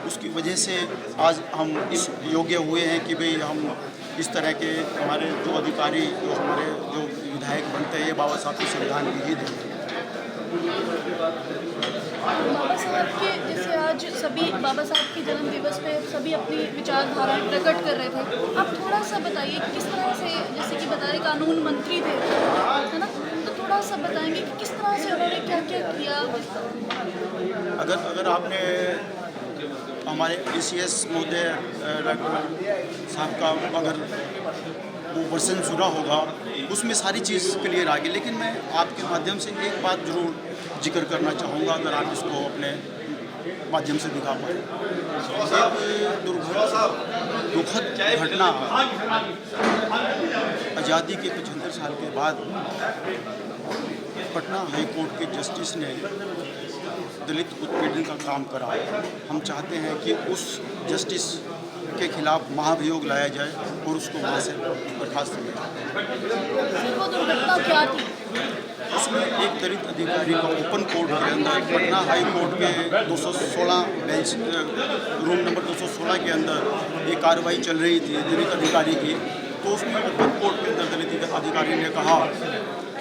उसकी वजह से आज हम इस योग्य हुए हैं कि भाई हम इस तरह के हमारे जो अधिकारी जो हमारे जो विधायक बनते हैं ये बाबा साहब के संविधान की ही देन है। बाबा साहब के जैसे आज सभी बाबा साहब के जन्म दिवस पे सभी अपनी विचारधाराएं प्रकट कर रहे थे, आप थोड़ा सा बताइए कि किस तरह से, जैसे कि बता रहे कानून मंत्री थे, है ना, तो थोड़ा सा बताएंगे कि किस तरह से उन्होंने क्या क्या किया। अगर आपने हमारे ACS महोदय डॉक्टर साहब का अगर वो वर्सन सुना होगा उसमें सारी चीज़ क्लियर आ गई, लेकिन मैं आपके माध्यम से एक बात ज़रूर जिक्र करना चाहूँगा, अगर आप इसको अपने माध्यम से दिखा पाए। एक दुखद घटना आज़ादी के 75 साल के बाद पटना हाई कोर्ट के जस्टिस ने दलित उत्पीड़न का काम करा। हम चाहते हैं कि उस जस्टिस के खिलाफ महाभियोग लाया जाए और उसको वहाँ से बर्खास्त किया जाए। वो दुर्घटना क्या थी? उसमें एक दलित अधिकारी का ओपन कोर्ट के अंदर, पटना हाई कोर्ट के 216 बेंच रूम नंबर 216 के अंदर एक कार्रवाई चल रही थी दलित अधिकारी की, तो उसमें ओपन कोर्ट के अंदर दलित अधिकारी ने कहा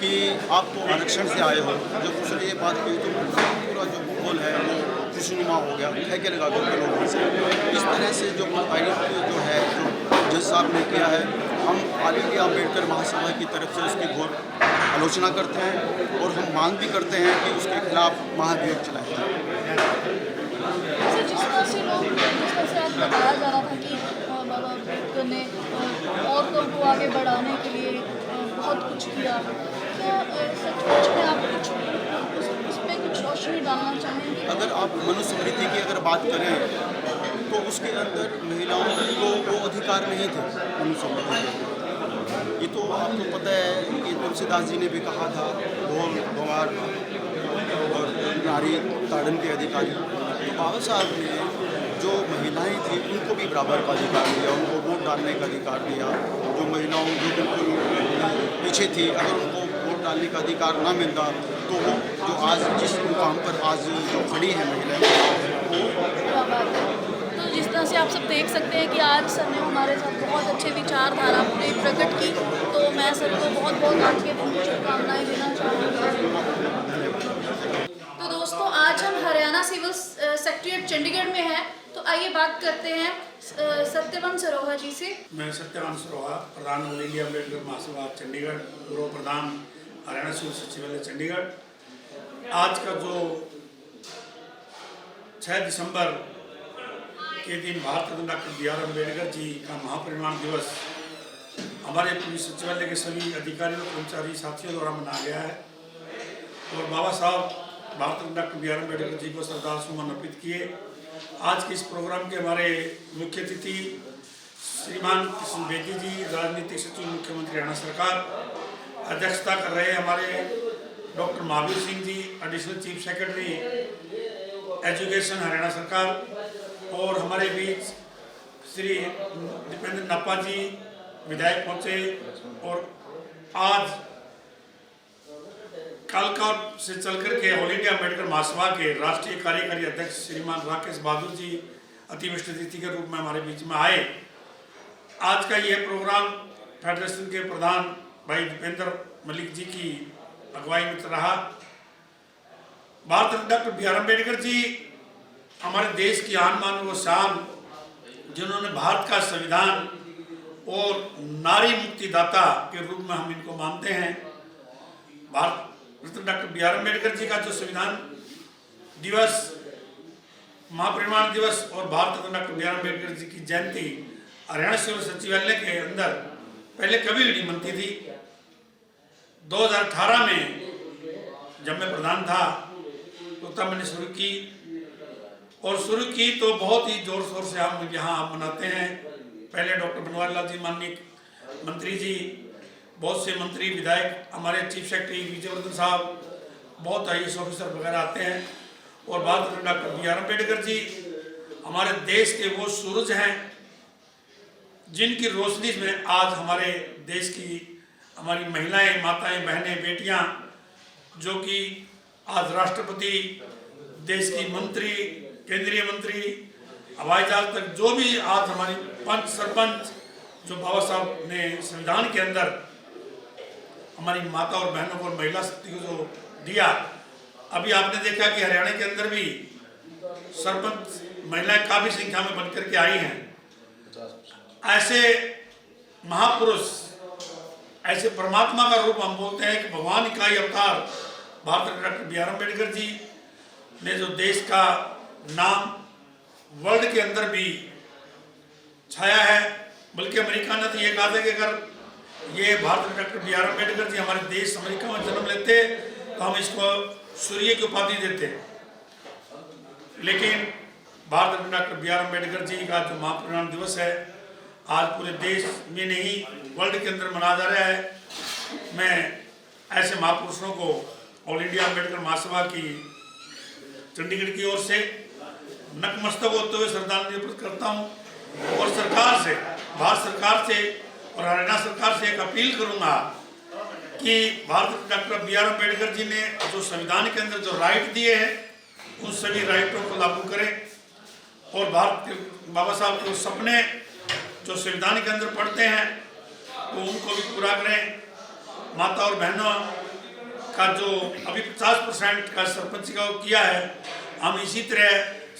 कि आप तो आरक्षण से आए हो। जब उसने ये बात कही तो पूरा जो माहौल है वो खुशनुमा हो गया, ठेके लगा दो लोगों से। इस तरह से जो जो है जो जज साहब ने किया है, हम ऑल इंडिया अम्बेडकर महासभा की तरफ से उसकी घोर आलोचना करते हैं और हम मांग भी करते हैं कि उसके खिलाफ महाभियोग चलाया जाए। जिस तरह से आज बताया जा रहा था कि बाबा अम्बेडकर ने औरतों को आगे बढ़ाने के लिए बहुत कुछ किया, क्या सचमुच में आप उस पर कुछ रोशनी डालना चाहेंगे? अगर आप मनुस्मृति की अगर बात करें तो उसके अंदर महिलाओं को वो अधिकार नहीं थे मनुस्मृति। ये तो आपको पता है कि तुलसीदास जी ने भी कहा था, ढोल गंवार और नारी ताड़न के अधिकारी। तो बाबा साहब ने जो महिलाएं थी उनको भी बराबर का अधिकार दिया, उनको वोट डालने का अधिकार दिया। जो महिलाओं जो बिल्कुल पीछे थी, अगर उनको वोट डालने का अधिकार ना मिलता तो वो जो आज जिस मुकाम पर आज जो खड़ी है महिलाएं वो। तो जिस तरह से आप सब देख सकते हैं कि आज सर ने हमारे साथ बहुत अच्छे विचारधारा पूरी प्रकट की, तो मैं सर को बहुत बहुत आज के दिन की शुभकामनाएं देना चाहूँगी। तो दोस्तों, आज हम हरियाणा सिविल सेक्रेटरीट चंडीगढ़ में हैं, तो आइए बात करते हैं सत्यवान सरोहा जी से। मैं सत्यवान सरोहा, प्रधान ऑल इंडिया अम्बेडकर महासभा चंडीगढ़, पूर्व प्रधान हरियाणा सिविल सचिवालय चंडीगढ़। आज का जो 6 दिसंबर के दिन भारत रत्न डॉक्टर BR अम्बेडकर जी का महापरिनिर्वाण दिवस हमारे पुलिस सचिवालय के सभी अधिकारियों कर्मचारी साथियों द्वारा मनाया गया है और बाबा साहब भारत रत्न डॉक्टर BR अम्बेडकर जी को श्रद्धांजलि सुमन अर्पित किए। आज के इस प्रोग्राम के हमारे मुख्य अतिथि श्रीमान कृष्ण बेदी जी, राजनीतिक सचिव मुख्यमंत्री हरियाणा सरकार, अध्यक्षता कर रहे हमारे doctor Mahavir Singh ji, additional chief secretary education Haryana सरकार, और हमारे बीच श्री दीपेंद्र नप्पा जी विधायक पहुंचे। और आज कालका से चल करके ऑल इंडिया अम्बेडकर महासभा के राष्ट्रीय कार्यकारी अध्यक्ष श्रीमान राकेश बहादुर जी अतिविशिष्ट अतिथि के रूप में हमारे बीच में आए। आज का यह प्रोग्राम फेडरेशन के प्रधान भाई दीपेंद्र मलिक जी की अगुवाई में रहा। भारत रत्न डॉक्टर BR अम्बेडकर जी हमारे देश की आन बान व शान, जिन्होंने भारत का संविधान और नारी मुक्तिदाता के रूप में हम इनको मानते हैं। भारत रत्न डॉक्टर BR अम्बेडकर जी का जो संविधान दिवस, महापरिनिर्वाण दिवस और भारत रत्न डॉक्टर BR अम्बेडकर जी की जयंती हरियाणा सिविल सचिवालय के अंदर पहले कभी नहीं मनती थी। 2018 में जब मैं प्रधान था तो तब मैंने शुरू की तो बहुत ही जोर शोर से हम यहाँ मनाते हैं। पहले डॉक्टर बनवारी लाल जी माननीय मंत्री जी, बहुत से मंत्री विधायक, हमारे चीफ सेक्रेटरी विजयवर्धन साहब, बहुत IAS ऑफिसर वगैरह आते हैं। और बात करें डॉक्टर BR अम्बेडकर जी, हमारे देश के वो सूरज हैं जिनकी रोशनी में आज हमारे देश की हमारी महिलाएं, माताएं, बहनें, बेटियां, जो कि आज राष्ट्रपति, देश की मंत्री, केंद्रीय मंत्री हवाई जहाज तक, जो भी आज हमारी पंच सरपंच जो बाबा साहब ने संविधान के अंदर हमारी माता और बहनों को और महिला शक्ति को जो दिया। अभी आपने देखा कि हरियाणा के अंदर भी सरपंच महिलाएं काफी संख्या में बनकर के आई हैं। ऐसे महापुरुष, ऐसे परमात्मा का रूप हम बोलते हैं कि भगवान का ही अवतार Bharat Ratna doctor B are Ambedkar ji ने जो देश का नाम वर्ल्ड के अंदर भी छाया है, बल्कि अमेरिका ने तो ये कहा था कि अगर ये Bharat Ratna doctor B are Ambedkar ji हमारे देश अमेरिका में जन्म लेते तो हम इसको सूर्य की उपाधि देते। लेकिन Bharat Ratna doctor B are Ambedkar ji का जो महापरिनिर्वाण दिवस है आज पूरे देश में नहीं वर्ल्ड के अंदर मनाया जा रहा है। मैं ऐसे महापुरुषों को ऑल इंडिया अम्बेडकर महासभा की चंडीगढ़ की ओर से नतमस्तक होते हुए श्रद्धांजलि अर्पित करता हूं और सरकार से, भारत सरकार से और हरियाणा सरकार से एक अपील करूंगा कि Bharat Ratna doctor B are Ambedkar ji ने जो संविधान के अंदर जो राइट दिए हैं उन सभी राइटों को लागू करें और भारत के बाबा साहब के सपने जो संविधान के अंदर पढ़ते हैं तो उनको भी पूरा करें। माता और बहनों का जो अभी 50% का सरपंच का किया है, हम इसी तरह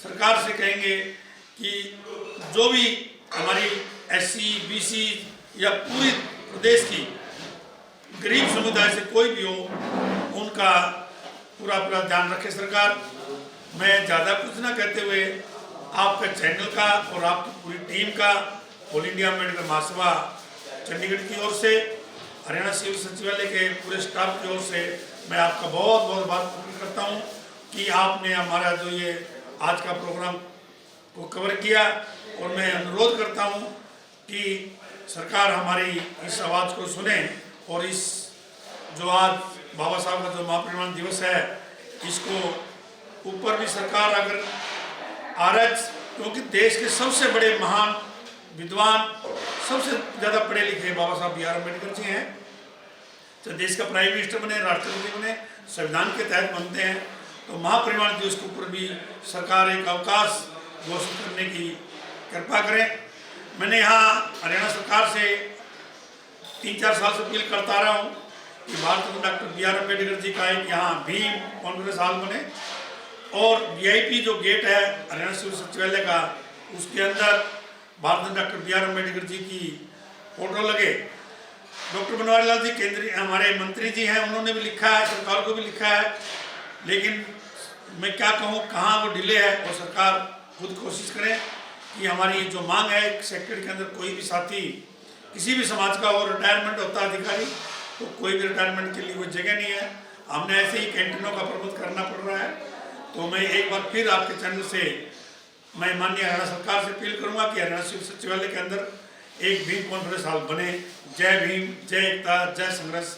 सरकार से कहेंगे कि जो भी हमारी SC BC या पूरी प्रदेश की गरीब समुदाय से कोई भी हो उनका पूरा ध्यान रखे सरकार। मैं ज़्यादा कुछ ना कहते हुए आपका चैनल का और आपकी पूरी टीम का ऑल इंडिया अम्बेडकर महासभा चंडीगढ़ की ओर से, हरियाणा सिविल सचिवालय के पूरे स्टाफ की ओर से मैं आपका बहुत बहुत आभार करता हूं कि आपने हमारा जो ये आज का प्रोग्राम को कवर किया। और मैं अनुरोध करता हूं कि सरकार हमारी इस आवाज़ को सुने और इस जो आज बाबा साहब का जो महापरिनिर्वाण दिवस है इसको ऊपर भी सरकार अगर आरएच, क्योंकि देश के सबसे बड़े महान विद्वान, सबसे ज़्यादा पढ़े लिखे बाबा साहब बी आर अम्बेडकर जी हैं। तो देश का प्राइम मिनिस्टर बने, राष्ट्रपति बने, संविधान के तहत बनते हैं तो महापरिनिर्वाण दिवस के ऊपर भी सरकार एक अवकाश घोषित करने की कृपा करें। मैंने यहाँ हरियाणा सरकार से 3-4 साल से अपील करता रहा हूँ कि Bharat Ratna doctor B are Ambedkar ji का एक यहाँ भीम कॉन्फ्रेंस हॉल बने और VIP जो गेट है हरियाणा सिविल सचिवालय का उसके अंदर Bharat Ratna doctor B are Ambedkar ji की फोटो लगे। डॉक्टर बनवारी लाल जी केंद्रीय हमारे मंत्री जी हैं, उन्होंने भी लिखा है, सरकार को भी लिखा है, लेकिन मैं क्या कहूँ कहाँ वो डिले है। और सरकार खुद कोशिश करें कि हमारी जो मांग है सेक्टर के अंदर कोई भी साथी किसी भी समाज का और रिटायरमेंट होता है अधिकारी तो कोई भी रिटायरमेंट के लिए कोई जगह नहीं है। हमने ऐसे ही कैंटीनों का प्रबंध करना पड़ रहा है। तो मैं एक बार फिर आपके चैनल से मैं माननीय हरियाणा सरकार से अपील करूंगा कि हरियाणा सिविल सचिवालय के अंदर एक भीम कॉन्फ्रेंस हॉल बने। जय भीम, जय एकता, जय संघर्ष।